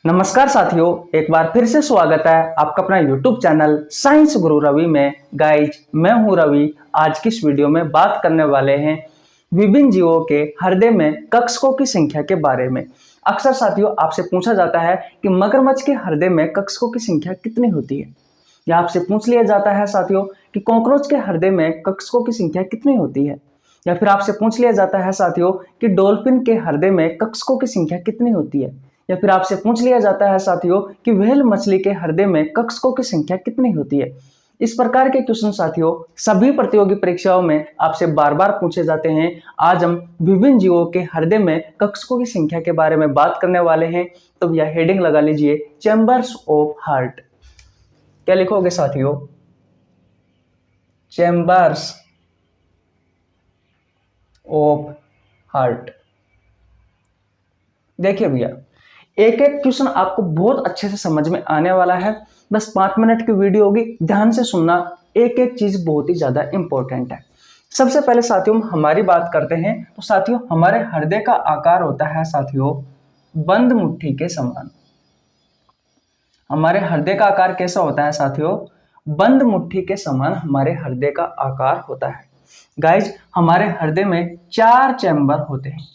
नमस्कार साथियों, एक बार फिर से स्वागत है आपका अपना YouTube चैनल साइंस गुरु रवि में। गाइज, मैं हूं रवि। आज की इस वीडियो में बात करने वाले हैं विभिन्न जीवों के हृदय में कक्षकों की संख्या के बारे में। अक्सर साथियों आपसे पूछा जाता है कि मगरमच्छ के हृदय में कक्षकों की संख्या कितनी होती है, या आपसे पूछ लिया जाता है साथियों कि कॉकरोच के हृदय में कक्षकों की संख्या कितनी होती है, या फिर आपसे पूछ लिया जाता है साथियों कि डॉल्फिन के हृदय में कक्षकों की संख्या कितनी होती है, या फिर आपसे पूछ लिया जाता है साथियों कि व्हेल मछली के हृदय में कक्षकों की संख्या कितनी होती है। इस प्रकार के क्वेश्चन साथियों सभी प्रतियोगी परीक्षाओं में आपसे बार बार पूछे जाते हैं। आज हम विभिन्न जीवों के हृदय में कक्षकों की संख्या के बारे में बात करने वाले हैं। तो यह हेडिंग लगा लीजिए, चैम्बर्स ऑफ हार्ट। क्या लिखोगे साथियों? Chambers of heart. देखिए भैया, एक एक क्वेश्चन आपको बहुत अच्छे से समझ में आने वाला है। बस 5 मिनट की वीडियो होगी, ध्यान से सुनना। एक एक चीज बहुत ही ज्यादा इंपॉर्टेंट है। सबसे पहले साथियों हमारी बात करते हैं तो साथियों हमारे हृदय का आकार होता है साथियों बंद मुट्ठी के समान। हमारे हृदय का आकार कैसा होता है साथियों? बंद मुट्ठी के समान हमारे हृदय का आकार होता है। गाइज, हमारे हृदय में 4 चैम्बर होते हैं।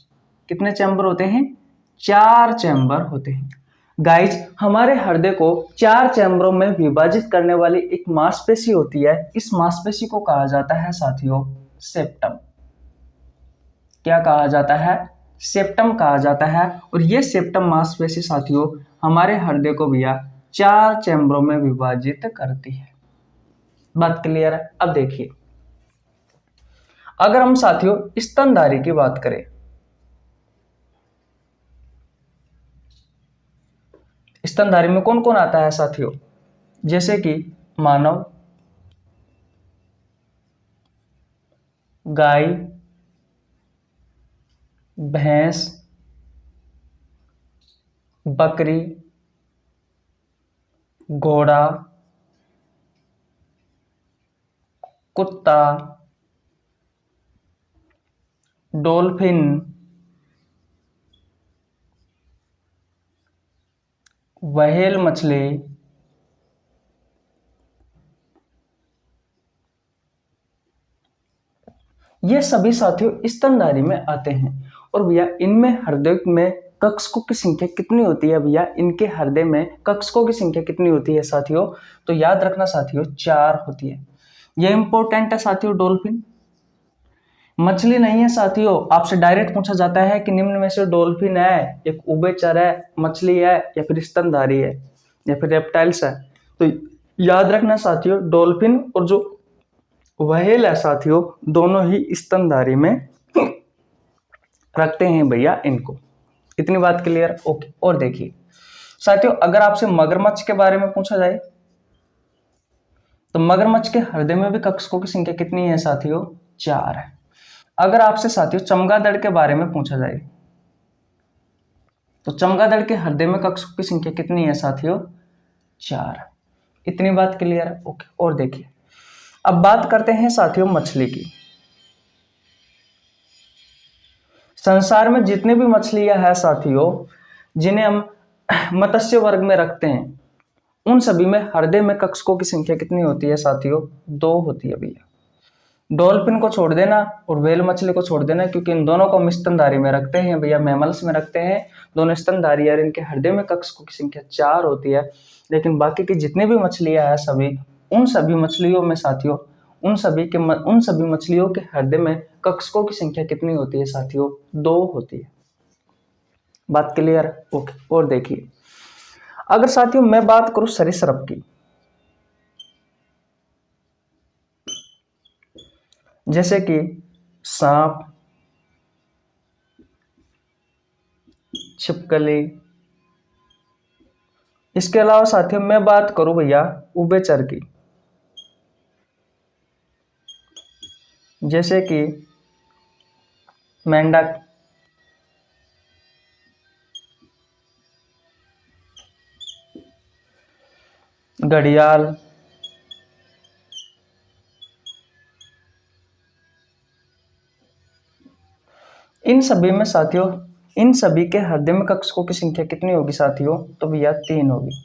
कितने चैम्बर होते हैं? 4 चैम्बर होते हैं। गाइज, हमारे हृदय को 4 चैम्बरों में विभाजित करने वाली एक मांसपेशी होती है। इस मांसपेशी को कहा जाता है साथियों सेप्टम। क्या कहा जाता है? सेप्टम कहा जाता है। और ये सेप्टम मांसपेशी साथियों हमारे हृदय को भैया 4 चैम्बरों में विभाजित करती है। बात क्लियर है? अब देखिए, अगर हम साथियों स्तनधारी की बात करें, स्तनधारी में कौन कौन आता है साथियों? जैसे कि मानव, गाय, भैंस, बकरी, घोड़ा, कुत्ता, डॉल्फिन, व्हेल मछली, ये सभी साथियों स्तनधारी में आते हैं। और भैया इनमें हृदय में कक्षकों की संख्या कितनी होती है? भैया इनके हृदय में कक्षकों की संख्या कितनी होती है साथियों? तो याद रखना साथियों 4 होती है। ये इंपॉर्टेंट है साथियों। डॉल्फिन मछली नहीं है साथियों। आपसे डायरेक्ट पूछा जाता है कि निम्न में से डॉल्फिन है, एक उभयचर है, मछली है, या फिर स्तनधारी है, या फिर रेप्टाइल्स है। तो याद रखना साथियों डॉल्फिन और जो व्हेल है साथियों दोनों ही स्तनधारी में रखते हैं भैया इनको। इतनी बात क्लियर? ओके। और देखिए साथियों, अगर आपसे मगरमच्छ के बारे में पूछा जाए तो मगरमच्छ के हृदय में भी कक्षकों की संख्या कितनी है साथियों? 4 है। अगर आपसे साथियों चमगादड़ के बारे में पूछा जाए तो चमगादड़ के हृदय में कक्षकों की संख्या कितनी है साथियों? 4। इतनी बात क्लियर है? ओके। और देखिए, अब बात करते हैं साथियों मछली की। संसार में जितने भी मछलियां हैं साथियों जिन्हें हम मत्स्य वर्ग में रखते हैं, उन सभी में हृदय में कक्षकों की संख्या कितनी होती है साथियों? 2 होती है भैया। डॉल्फिन को छोड़ देना और व्हेल मछली को छोड़ देना, क्योंकि इन दोनों को हम स्तनधारी में रखते हैं भैया, मैमल्स में रखते हैं। दोनों स्तनधारी है, इनके हृदय में कक्षकों की संख्या 4 होती है। लेकिन बाकी की जितनी भी मछलियां हैं सभी, उन सभी मछलियों में साथियों उन सभी मछलियों के हृदय में कक्षकों की संख्या कितनी होती है साथियों? 2 होती है। बात क्लियर? ओके। और देखिए, अगर साथियों मैं बात करूं सरीसृप की, जैसे कि सांप, छिपकली, इसके अलावा साथियों मैं बात करूं भैया उभयचर की, जैसे कि मेंढक, घड़ियाल, इन सभी में साथियों इन सभी के हृदय में कक्षकों की संख्या कितनी होगी साथियों? तो भैया 3 होगी।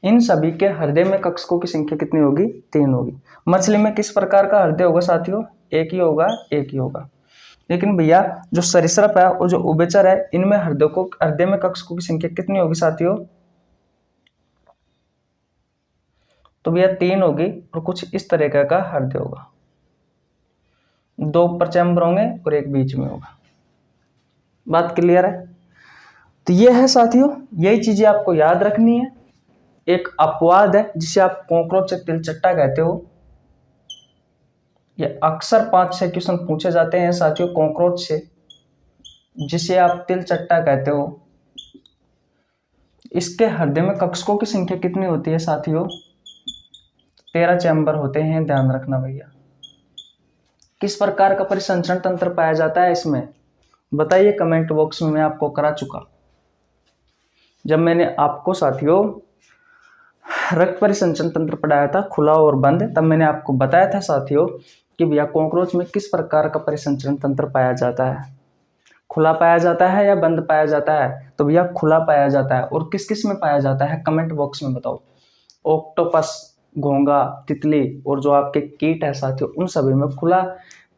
इन सभी के हृदय में कक्षकों की संख्या कितनी होगी? 3 होगी। मछली में किस प्रकार का हृदय होगा साथियों? एक ही होगा, एक ही होगा। लेकिन भैया जो सरीसृप है और जो उभयचर है, इनमें हृदय में कक्षकों की संख्या कितनी होगी साथियों? तो भैया 3 होगी और कुछ इस तरीके का हृदय होगा। 2 ऊपर चैम्बर होंगे और एक बीच में होगा। बात क्लियर है? तो ये है साथियों, यही चीजें आपको याद रखनी है। एक अपवाद है जिसे आप कॉकरोच या तिलचट्टा कहते हो। ये अक्सर 5-6 क्वेश्चन पूछे जाते हैं साथियों कॉकरोच से, जिसे आप तिलचट्टा कहते हो। इसके हृदय में कक्षकों की संख्या कितनी होती है साथियों? 13 चैम्बर होते हैं, ध्यान रखना भैया। किस प्रकार का परिसंचरण तंत्र पाया जाता है इसमें? बताइए कमेंट बॉक्स में, मैं आपको करा चुका। जब मैंने आपको साथियों रक्त परिसंचरण तंत्र पढ़ाया था, खुला और बंद, तब मैंने आपको बताया था साथियों कि भैया कॉकरोच में किस प्रकार का परिसंचरण तंत्र पाया जाता है। खुला पाया जाता है या बंद पाया जाता है? तो भैया खुला पाया जाता है। और किस किस में पाया जाता है कमेंट बॉक्स में बताओ। ऑक्टोपस, घोंगा, तितली और जो आपके कीट है साथियों, उन सभी में खुला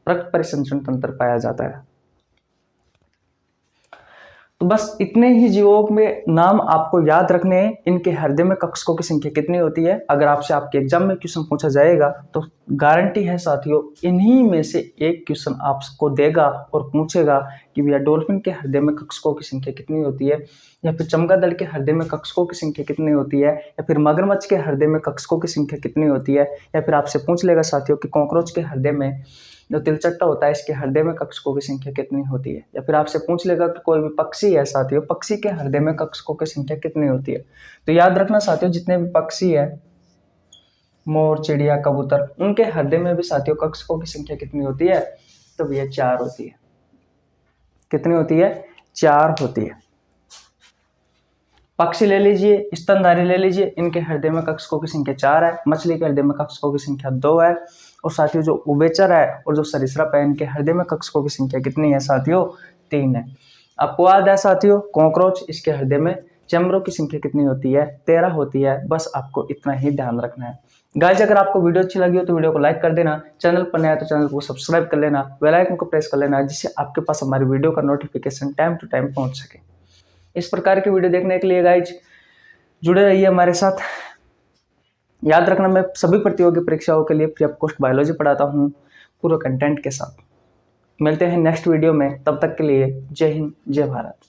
रक्त परिसंचरण तंत्र पाया जाता है। तो बस इतने ही जीवों में नाम आपको याद रखने हैं। इनके हृदय में कक्षकों की संख्या कितनी होती है? अगर आपसे आपके एग्जाम में क्वेश्चन पूछा जाएगा तो गारंटी है साथियों इन्हीं में से एक क्वेश्चन आपको देगा और पूछेगा कि भैया डॉल्फिन के हृदय में कक्षकों की संख्या कितनी होती है, या फिर चमगादड़ के हृदय में कक्षकों की संख्या कितनी होती है, या फिर मगरमच्छ के हृदय में कक्षकों की संख्या कितनी होती है, या फिर आपसे पूछ लेगा साथियों कि कॉकरोच के हृदय में जो तिलचट्टा होता है इसके हृदय में कक्षकों की संख्या कितनी होती है, या फिर आपसे पूछ लेगा कि कोई भी पक्षी है साथियों, पक्षी के हृदय में कक्षकों की संख्या कितनी होती है। तो याद रखना साथियों, जितने भी पक्षी है, मोर, चिड़िया, कबूतर, उनके हृदय में भी साथियों कक्षकों की संख्या कितनी होती है? तो भैया 4 होती है। कितनी होती है? 4 होती है। पक्षी ले लीजिए, स्तनधारी ले लीजिए, इनके हृदय में कक्षकों की संख्या 4 है। मछली के हृदय में कक्षकों की संख्या 2 है। और साथियों जो उभयचर है और जो सरीसृप है, इनके हृदय में कक्षकों की संख्या कितनी है साथियों? 3 है। अपवाद है साथियों कॉकरोच, इसके हृदय में चैम्बरों की संख्या कितनी होती है? 13 होती है। बस आपको इतना ही ध्यान रखना है। गाइस अगर आपको वीडियो अच्छी लगी हो तो वीडियो को लाइक कर देना, चैनल पर नया तो चैनल को सब्सक्राइब कर लेना, बेल आइकन को प्रेस कर लेना, जिससे आपके पास हमारी वीडियो का नोटिफिकेशन टाइम टू टाइम पहुंच सके। इस प्रकार की वीडियो देखने के लिए गाइज जुड़े रहिए हमारे साथ। याद रखना, मैं सभी प्रतियोगी परीक्षाओं के लिए फ्री ऑफ कॉस्ट बायोलॉजी पढ़ाता हूँ पूरे कंटेंट के साथ। मिलते हैं नेक्स्ट वीडियो में, तब तक के लिए जय हिंद, जय भारत।